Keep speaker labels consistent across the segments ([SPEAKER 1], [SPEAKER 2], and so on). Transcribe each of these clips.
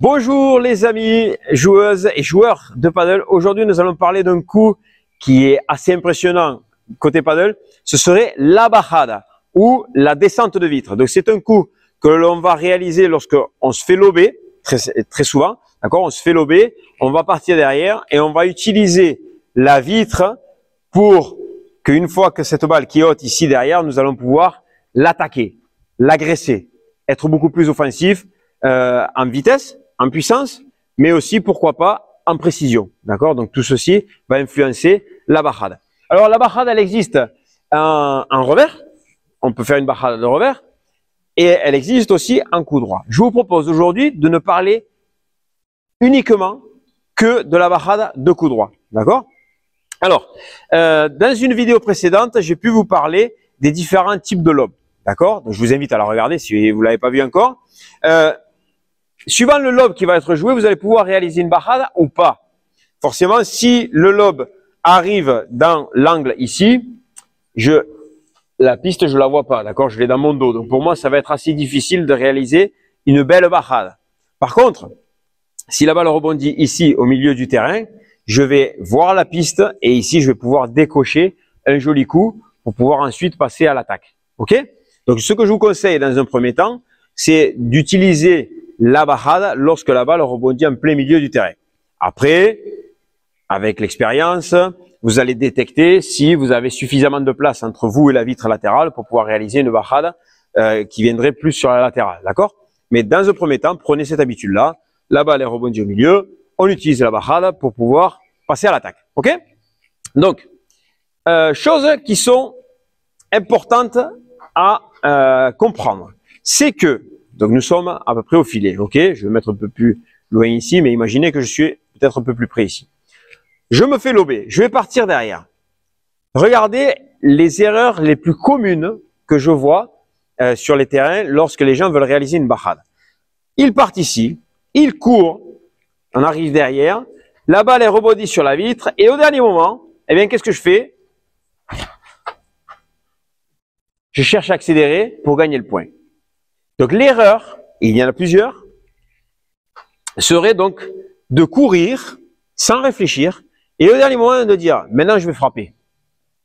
[SPEAKER 1] Bonjour les amis, joueuses et joueurs de paddle. Aujourd'hui, nous allons parler d'un coup qui est assez impressionnant côté paddle. Ce serait la bajada ou la descente de vitre. Donc, c'est un coup que l'on va réaliser lorsque on se fait lober, très souvent. D'accord, on se fait lober, on va partir derrière et on va utiliser la vitre pour qu'une fois que cette balle qui est haute ici derrière, nous allons pouvoir l'attaquer, l'agresser, être beaucoup plus offensif en vitesse, en puissance, mais aussi, pourquoi pas, en précision. D'accord? Donc, tout ceci va influencer la bajada. Alors, la bajada, elle existe en revers. On peut faire une bajada de revers. Et elle existe aussi en coup droit. Je vous propose aujourd'hui de ne parler uniquement que de la bajada de coup droit. D'accord? Alors, dans une vidéo précédente, j'ai pu vous parler des différents types de lobes. D'accord? Donc, je vous invite à la regarder si vous ne l'avez pas vu encore. Suivant le lobe qui va être joué, vous allez pouvoir réaliser une bajada ou pas. Forcément, si le lobe arrive dans l'angle ici, la piste, je la vois pas, d'accord? Je l'ai dans mon dos. Donc, pour moi, ça va être assez difficile de réaliser une belle bajada. Par contre, si la balle rebondit ici au milieu du terrain, je vais voir la piste et ici, je vais pouvoir décocher un joli coup pour pouvoir ensuite passer à l'attaque. OK? Donc, ce que je vous conseille dans un premier temps, c'est d'utiliser la bajada lorsque la balle rebondit en plein milieu du terrain. Après, avec l'expérience, vous allez détecter si vous avez suffisamment de place entre vous et la vitre latérale pour pouvoir réaliser une bajada qui viendrait plus sur la latérale. D'accord? Mais dans un premier temps, prenez cette habitude-là. La balle est rebondie au milieu. On utilise la bajada pour pouvoir passer à l'attaque. OK? Donc, choses qui sont importantes à comprendre. C'est que, donc nous sommes à peu près au filet. OK? Je vais mettre un peu plus loin ici, mais imaginez que je suis peut-être un peu plus près ici. Je me fais lober. Je vais partir derrière. Regardez les erreurs les plus communes que je vois sur les terrains lorsque les gens veulent réaliser une bajada. Ils partent ici, ils courent, on arrive derrière, la balle est rebondie sur la vitre et au dernier moment, eh bien, qu'est-ce que je fais? Je cherche à accélérer pour gagner le point. Donc l'erreur, et il y en a plusieurs, serait donc de courir sans réfléchir et au dernier moment de dire maintenant je vais frapper.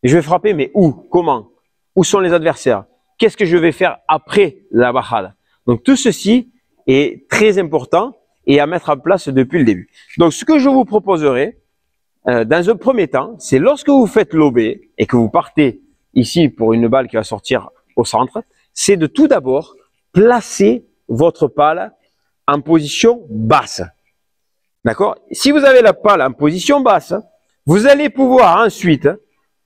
[SPEAKER 1] Et je vais frapper, mais où? Comment? Où sont les adversaires? Qu'est-ce que je vais faire après la bajada? Donc tout ceci est très important et à mettre en place depuis le début. Donc ce que je vous proposerai dans un premier temps, c'est lorsque vous faites lober et que vous partez ici pour une balle qui va sortir au centre, c'est de tout d'abord placer votre pale en position basse. D'accord? Si vous avez la pale en position basse, vous allez pouvoir ensuite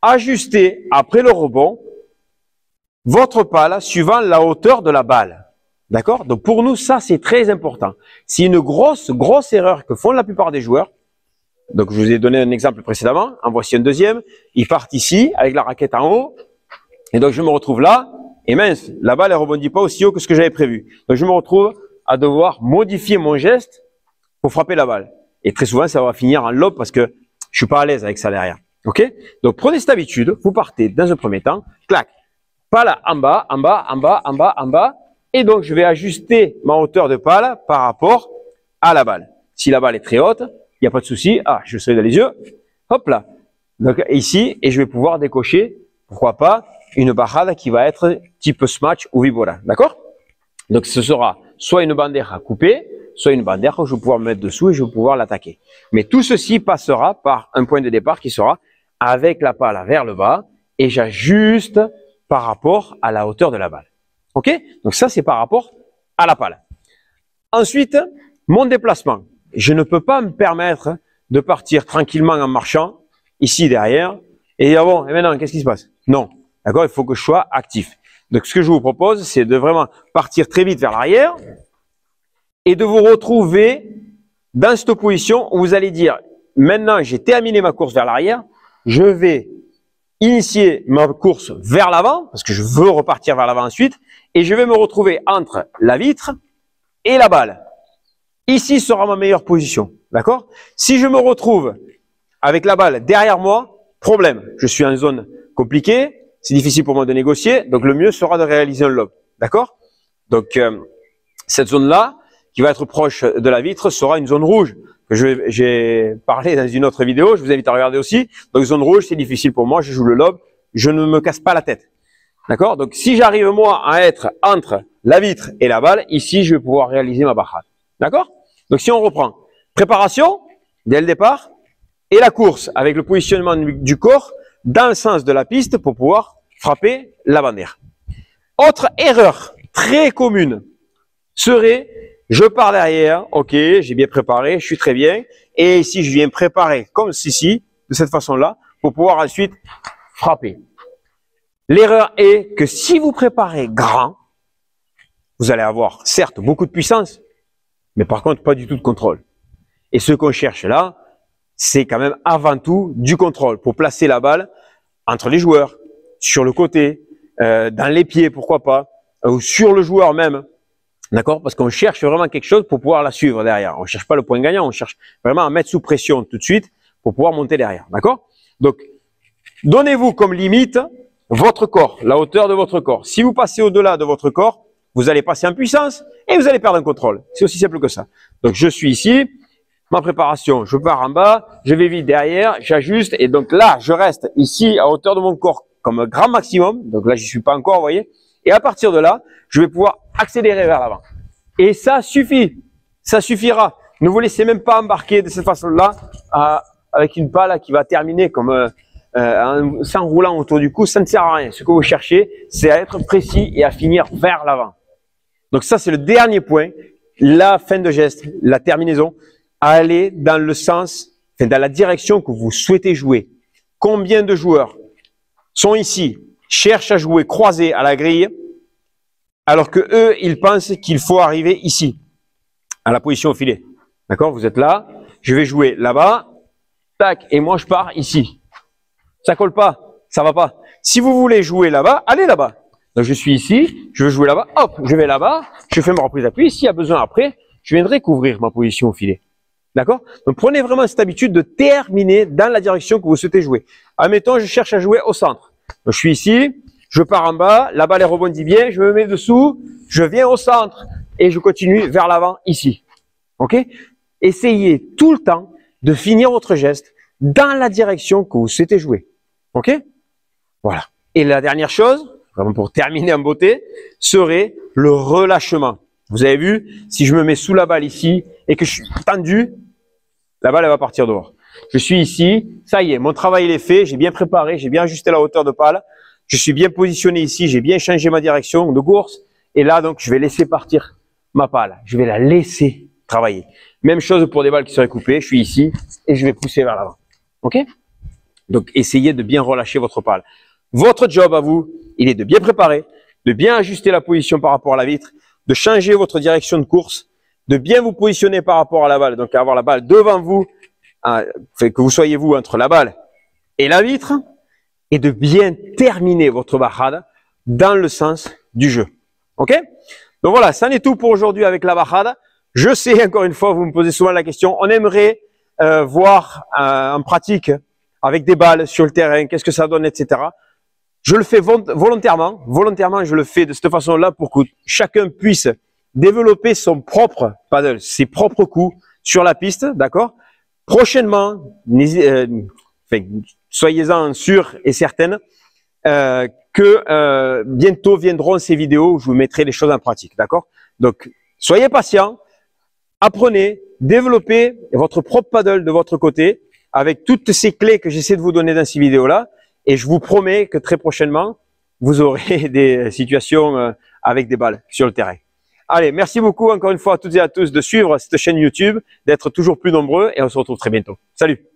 [SPEAKER 1] ajuster, après le rebond, votre pale suivant la hauteur de la balle. D'accord? Donc pour nous, ça c'est très important. C'est une grosse erreur que font la plupart des joueurs. Donc je vous ai donné un exemple précédemment, en voici un deuxième. Ils partent ici avec la raquette en haut. Et donc je me retrouve là, et mince, la balle ne rebondit pas aussi haut que ce que j'avais prévu. Donc je me retrouve à devoir modifier mon geste pour frapper la balle. Et très souvent, ça va finir en lob parce que je suis pas à l'aise avec ça derrière. OK? Donc prenez cette habitude, vous partez dans un premier temps, clac, pale en bas, en bas, en bas, en bas, en bas. Et donc je vais ajuster ma hauteur de pale par rapport à la balle. Si la balle est très haute, il n'y a pas de souci. Ah, je serai dans les yeux. Hop là. Donc ici, et je vais pouvoir décocher, pourquoi pas, une bajada qui va être type smash ou vibora. D'accord? Donc ce sera soit une bandeja coupée, soit une bandeja où je vais pouvoir me mettre dessous et je vais pouvoir l'attaquer. Mais tout ceci passera par un point de départ qui sera avec la pale vers le bas et j'ajuste par rapport à la hauteur de la balle. OK? Donc ça, c'est par rapport à la pale. Ensuite, mon déplacement. Je ne peux pas me permettre de partir tranquillement en marchant ici derrière et dire bon, et maintenant, qu'est-ce qui se passe? Non. D'accord? Il faut que je sois actif. Donc, ce que je vous propose, c'est de vraiment partir très vite vers l'arrière et de vous retrouver dans cette position où vous allez dire maintenant, j'ai terminé ma course vers l'arrière, je vais initier ma course vers l'avant parce que je veux repartir vers l'avant ensuite et je vais me retrouver entre la vitre et la balle. Ici sera ma meilleure position. D'accord? Si je me retrouve avec la balle derrière moi, problème. Je suis en zone compliquée, c'est difficile pour moi de négocier, donc le mieux sera de réaliser un lob. D'accord? Donc, cette zone-là, qui va être proche de la vitre sera une zone rouge. J'ai parlé dans une autre vidéo, je vous invite à regarder aussi. Donc zone rouge, c'est difficile pour moi, je joue le lob, je ne me casse pas la tête. D'accord? Donc si j'arrive moi à être entre la vitre et la balle, ici je vais pouvoir réaliser ma bajada. D'accord? Donc si on reprend, préparation dès le départ et la course avec le positionnement du corps dans le sens de la piste pour pouvoir frapper la bannière. Autre erreur très commune serait, je pars derrière, ok, j'ai bien préparé, je suis très bien, et ici je viens préparer comme ceci, de cette façon-là, pour pouvoir ensuite frapper. L'erreur est que si vous préparez grand, vous allez avoir certes beaucoup de puissance, mais par contre pas du tout de contrôle. Et ce qu'on cherche là, c'est quand même avant tout du contrôle pour placer la balle entre les joueurs, sur le côté, dans les pieds, pourquoi pas, ou sur le joueur même. D'accord? Parce qu'on cherche vraiment quelque chose pour pouvoir la suivre derrière. On ne cherche pas le point gagnant, on cherche vraiment à mettre sous pression tout de suite pour pouvoir monter derrière. D'accord? Donc, donnez-vous comme limite votre corps, la hauteur de votre corps. Si vous passez au-delà de votre corps, vous allez passer en puissance et vous allez perdre un contrôle. C'est aussi simple que ça. Donc, je suis ici, ma préparation, je pars en bas, je vais vite derrière, j'ajuste et donc là, je reste ici à hauteur de mon corps comme grand maximum. Donc là, j'y suis pas encore, vous voyez. Et à partir de là, je vais pouvoir accélérer vers l'avant. Et ça suffit. Ça suffira. Ne vous laissez même pas embarquer de cette façon-là avec une balle qui va terminer comme s'enroulant autour du cou. Ça ne sert à rien. Ce que vous cherchez, c'est à être précis et à finir vers l'avant. Donc ça, c'est le dernier point. La fin de geste, la terminaison, aller dans le sens, enfin, dans la direction que vous souhaitez jouer. Combien de joueurs sont ici, cherchent à jouer croisé à la grille, alors que eux, ils pensent qu'il faut arriver ici, à la position au filet. D'accord? Vous êtes là, je vais jouer là-bas, tac, et moi je pars ici. Ça colle pas, ça va pas. Si vous voulez jouer là-bas, allez là-bas. Donc je suis ici, je veux jouer là-bas, hop, je vais là-bas, je fais ma reprise d'appui. S'il y a besoin après, je viendrai couvrir ma position au filet. D'accord? Donc prenez vraiment cette habitude de terminer dans la direction que vous souhaitez jouer. Admettons, je cherche à jouer au centre. Donc, je suis ici, je pars en bas, la balle rebondit bien, je me mets dessous, je viens au centre et je continue vers l'avant ici. Ok? Essayez tout le temps de finir votre geste dans la direction que vous souhaitez jouer. Ok? Voilà. Et la dernière chose, vraiment pour terminer en beauté, serait le relâchement. Vous avez vu, si je me mets sous la balle ici et que je suis tendu, la balle elle va partir dehors. Je suis ici, ça y est, mon travail il est fait, j'ai bien préparé, j'ai bien ajusté la hauteur de balle, je suis bien positionné ici, j'ai bien changé ma direction de course, et là donc je vais laisser partir ma balle, je vais la laisser travailler. Même chose pour des balles qui seraient coupées, je suis ici et je vais pousser vers l'avant. Ok? Donc essayez de bien relâcher votre balle. Votre job à vous, il est de bien préparer, de bien ajuster la position par rapport à la vitre, de changer votre direction de course, de bien vous positionner par rapport à la balle, donc avoir la balle devant vous, que vous soyez vous entre la balle et la vitre, et de bien terminer votre bajada dans le sens du jeu. Ok? Donc voilà, ça en est tout pour aujourd'hui avec la bajada. Je sais, encore une fois, vous me posez souvent la question, on aimerait voir en pratique avec des balles sur le terrain, qu'est-ce que ça donne, etc. Je le fais volontairement je le fais de cette façon-là pour que chacun puisse développer son propre paddle, ses propres coups sur la piste, d'accord? Prochainement, soyez-en sûrs et certaines que bientôt viendront ces vidéos où je vous mettrai les choses en pratique, d'accord? Donc, soyez patients, apprenez, développez votre propre paddle de votre côté avec toutes ces clés que j'essaie de vous donner dans ces vidéos-là. Et je vous promets que très prochainement, vous aurez des situations avec des balles sur le terrain. Allez, merci beaucoup encore une fois à toutes et à tous de suivre cette chaîne YouTube, d'être toujours plus nombreux et on se retrouve très bientôt. Salut!